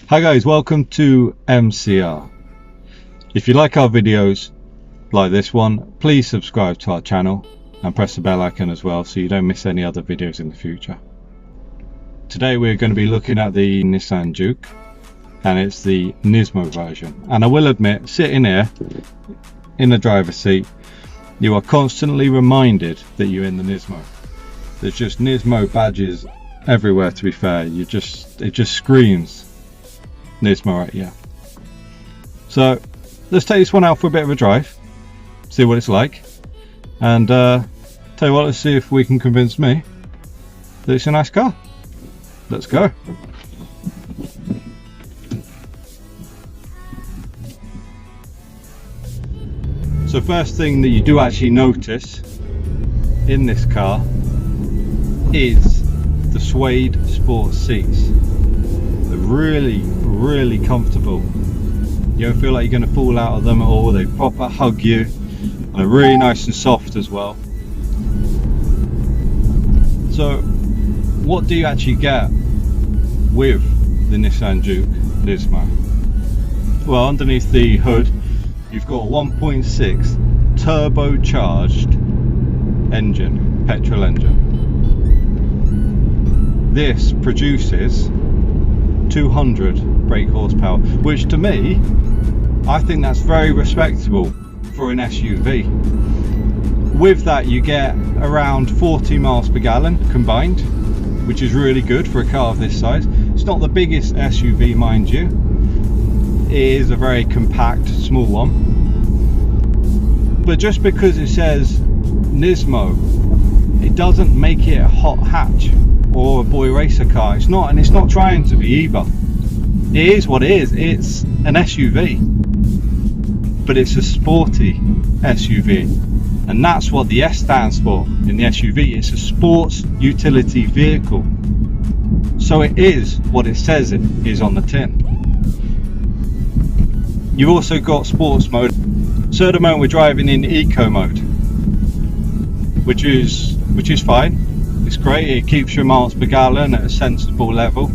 Hi guys, welcome to MCR. If you like our videos like this one, please subscribe to our channel and press the bell icon as well so you don't miss any other videos in the future. Today we're going to be looking at the Nissan Juke, and it's the Nismo version. And I will admit, sitting here in the driver's seat, you are constantly reminded that you're in the Nismo. There's just Nismo badges everywhere, to be fair. It just screams Nismo at you. So let's take this one out for a bit of a drive, see what it's like, and tell you what, let's see if we can convince me that it's a nice car. Let's go. So first thing that you do actually notice in this car is the suede sports seats. They're really comfortable. You don't feel like you're going to fall out of them at all. They proper hug you, and they're really nice and soft as well. So what do you actually get with the Nissan Juke Nismo? Well, underneath the hood you've got a 1.6 turbocharged engine, petrol engine. This produces 200 brake horsepower, which to me, I think that's very respectable for an SUV. With that you get around 40 miles per gallon combined, which is really good for a car of this size. It's not the biggest SUV, mind you. It is a very compact, small one. But just because it says Nismo, it doesn't make it a hot hatch or a boy racer car. It's not, and it's not trying to be either. It is what it is. It's an SUV, but it's a sporty SUV, and that's what the S stands for in the SUV. It's a sports utility vehicle, so it is what it says it is on the tin. You've also got sports mode. So at the moment we're driving in eco mode, which is fine. It's great. It keeps your miles per gallon at a sensible level.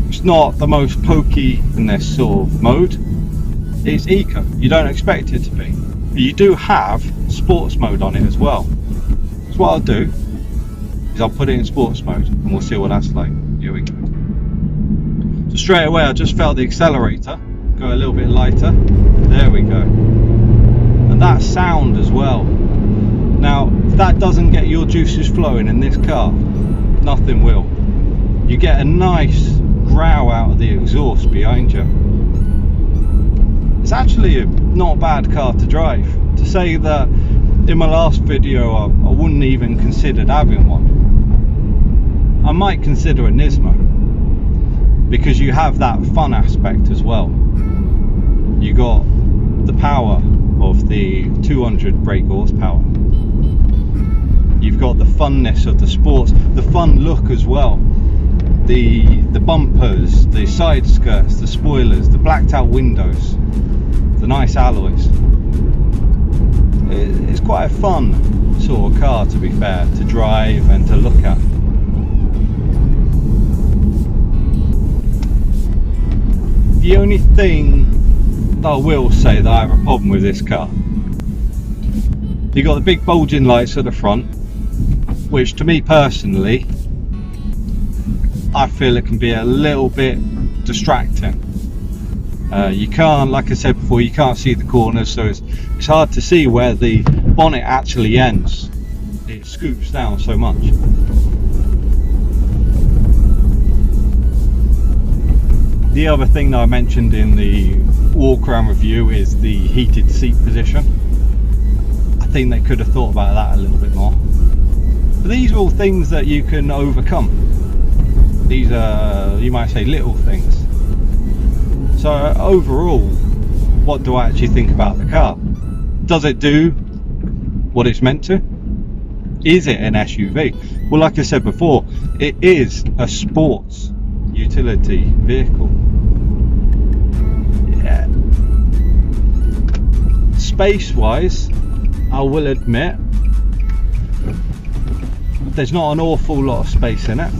It's not the most pokey in this sort of mode. It's eco. You don't expect it to be. But you do have sports mode on it as well. So what I'll do is I'll put it in sports mode and we'll see what that's like. Here we go. So straight away I just felt the accelerator go a little bit lighter. There we go. And that sound as well. Now, if that doesn't get your juices flowing in this car, nothing will. You get a nice growl out of the exhaust behind you. It's actually a not bad car to drive. To say that in my last video I wouldn't even considered having one. I might consider a Nismo, because you have that fun aspect as well. You got the power of the 200 brake horsepower. You've got the funness of the sports, the fun look as well. The bumpers, the side skirts, the spoilers, the blacked out windows, the nice alloys. It's quite a fun sort of car, to be fair, to drive and to look at. The only thing that I will say that I have a problem with this car, you got the big bulging lights at the front, which to me personally, I feel it can be a little bit distracting. You can't, like I said before, you can't see the corners, so it's hard to see where the bonnet actually ends. It scoops down so much. The other thing that I mentioned in the walk around review is the heated seat position. I think they could have thought about that a little bit more. But these are all things that you can overcome. These are, you might say, little things. So overall, what do I actually think about the car? Does it do what it's meant to? Is it an SUV? Well, like I said before, it is a sports utility vehicle. Yeah. Space wise, I will admit there's not an awful lot of space in it.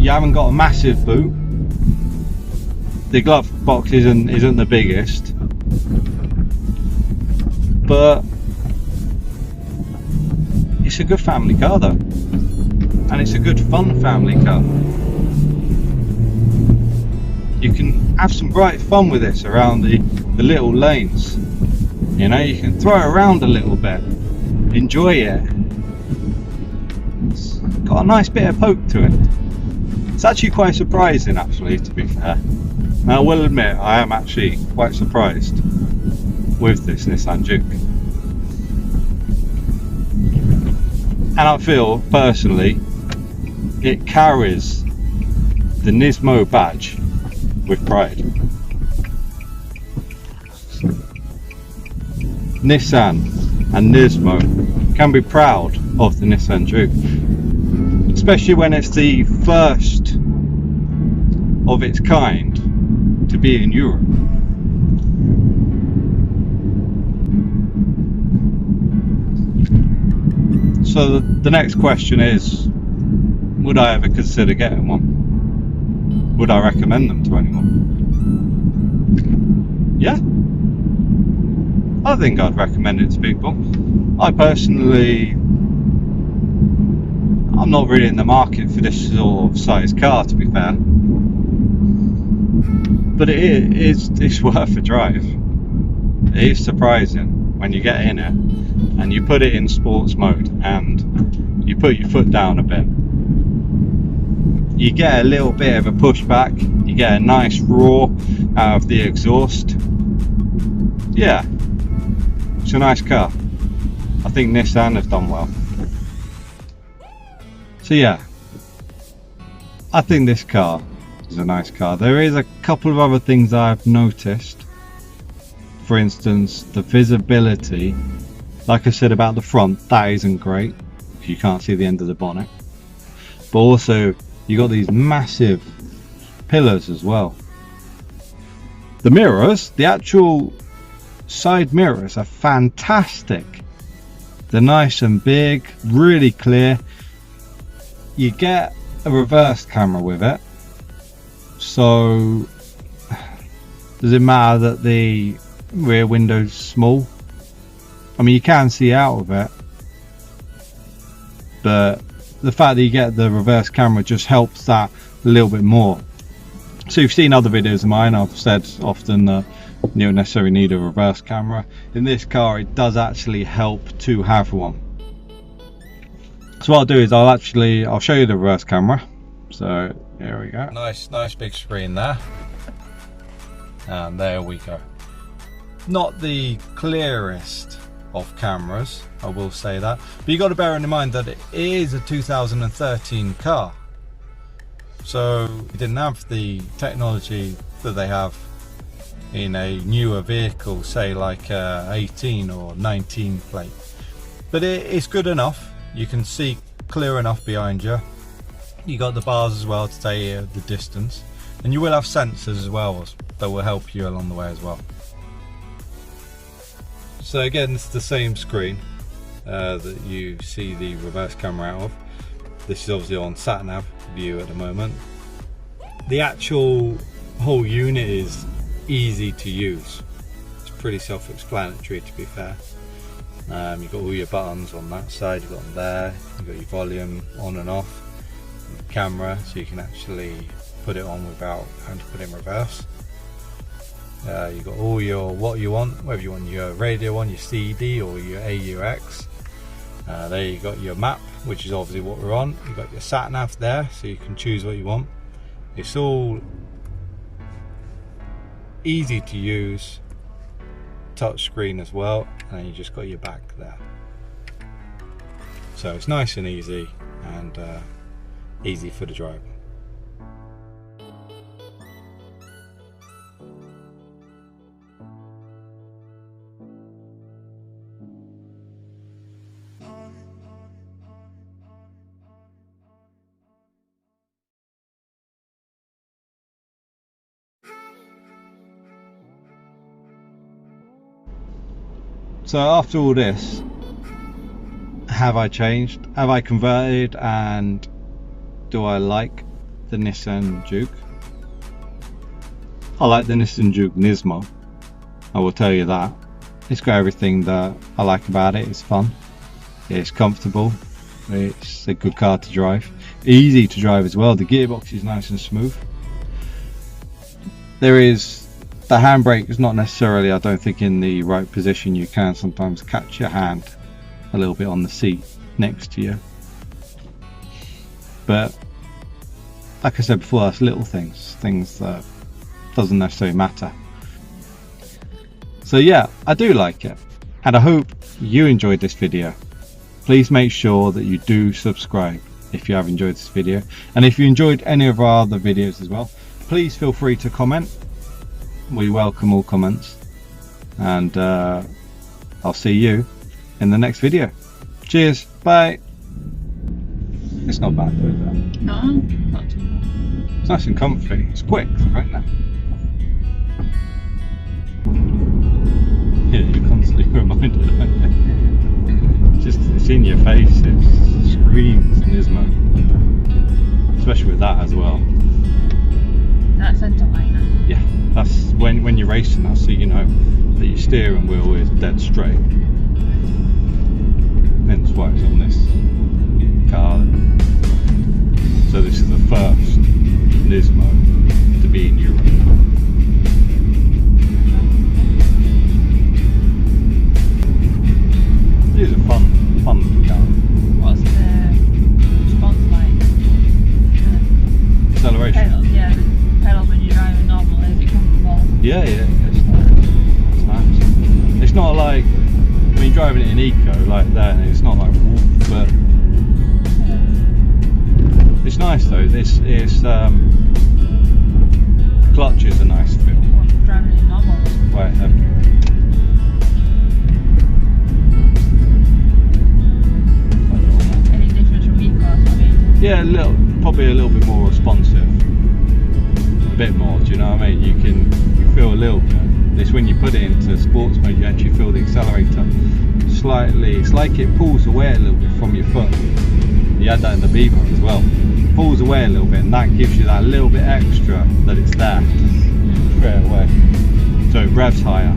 you haven't got a massive boot. The glove box isn't the biggest, but it's a good family car though, and it's a good fun family car. You can have some bright fun with this around the little lanes. You know, you can throw it around a little bit, enjoy it. It's got a nice bit of poke to it. It's actually quite surprising, actually, to be fair. Now, I will admit, I am actually quite surprised with this Nissan Juke. And I feel, personally, it carries the Nismo badge with pride. Nissan and Nismo can be proud of the Nissan Juke, especially when it's the first of its kind to be in Europe. So the next question is, would I ever consider getting one? Would I recommend them to anyone? Yeah, I think I'd recommend it to people. I personally, I'm not really in the market for this sort of size car, to be fair, but it's worth a drive. It is surprising when you get in it and you put it in sports mode and you put your foot down a bit. You get a little bit of a pushback, you get a nice roar out of the exhaust. Yeah, it's a nice car. I think Nissan have done well. So yeah, I think this car is a nice car. There is a couple of other things I've noticed. For instance, the visibility. Like I said about the front, that isn't great. You can't see the end of the bonnet. But also, you got these massive pillars as well. The mirrors, the actual side mirrors are fantastic. They're nice and big, really clear. You get a reverse camera with it, so does it matter that the rear window's small? I mean, you can see out of it, but the fact that you get the reverse camera just helps that a little bit more. So you've seen other videos of mine, I've said often that you don't necessarily need a reverse camera. In this car, it does actually help to have one. So what I'll do is I'll show you the reverse camera. So here we go. Nice big screen there. And there we go. Not the clearest of cameras, I will say that, but you got to bear in mind that it is a 2013 car, so it didn't have the technology that they have in a newer vehicle, say like a 18 or 19 plate, but it's good enough. You can see clear enough behind you. You got the bars as well to tell you the distance, and you will have sensors as well that will help you along the way as well. So again, it's the same screen that you see the reverse camera out of. This is obviously on sat-nav view at the moment. The actual whole unit is easy to use. It's pretty self-explanatory, to be fair. You've got all your buttons on that side, you've got them there, you've got your volume on and off, camera, so you can actually put it on without having to put it in reverse. You've got all your what you want, whether you want your radio on, your CD or your AUX. There you got your map, which is obviously what we're on. You've got your sat nav there, so you can choose what you want. It's all easy to use, touch screen as well, and then you just got your back there. So it's nice and easy, and easy for the driver. So after all this, have I changed? Have I converted? And do I like the Nissan Juke. I like the Nissan Juke Nismo, I will tell you that. It's got everything that I like about it. It's fun, it's comfortable, it's a good car to drive, easy to drive as well. The gearbox is nice and smooth. There is the handbrake is not necessarily, I don't think, in the right position. You can sometimes catch your hand a little bit on the seat next to you, but like I said before, that's little things that doesn't necessarily matter. So yeah, I do like it, and I hope you enjoyed this video. Please make sure that you do subscribe if you have enjoyed this video, and if you enjoyed any of our other videos as well, please feel free to comment. We welcome all comments, and I'll see you in the next video. Cheers, bye. It's not bad though, is it? No, not too bad. It's nice and comfy. It's quick right now. Yeah, you're constantly reminded, aren't you? It's in your face. It screams Nismo, especially with that as well. That centre line now. Yeah, that's when you're racing, that's so you know that your steering wheel is dead straight. Hence why it's on this car. So this is the first Nismo to be in Europe. These are fun little cars. What's the response like? Acceleration. Pedals, yeah, the pedals when you're driving normal, is it comfortable? Yeah, it's nice. It's nice. It's not like when you're driving it in eco like that. It's not like woof, but it's nice though. It's clutch is a nice feel. What's driving in normal? Right. Any difference from eco? I mean, Yeah, probably a little bit more responsive. A bit more, do you know what I mean? You feel a little bit. It's when you put it into sports mode, you actually feel the accelerator slightly. It's like it pulls away a little bit from your foot. You had that in the Beaver as well. It pulls away a little bit, and that gives you that little bit extra that it's there straight away. So it revs higher.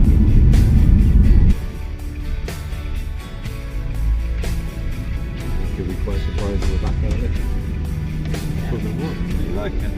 Could be quite surprised with the back of it. You like it?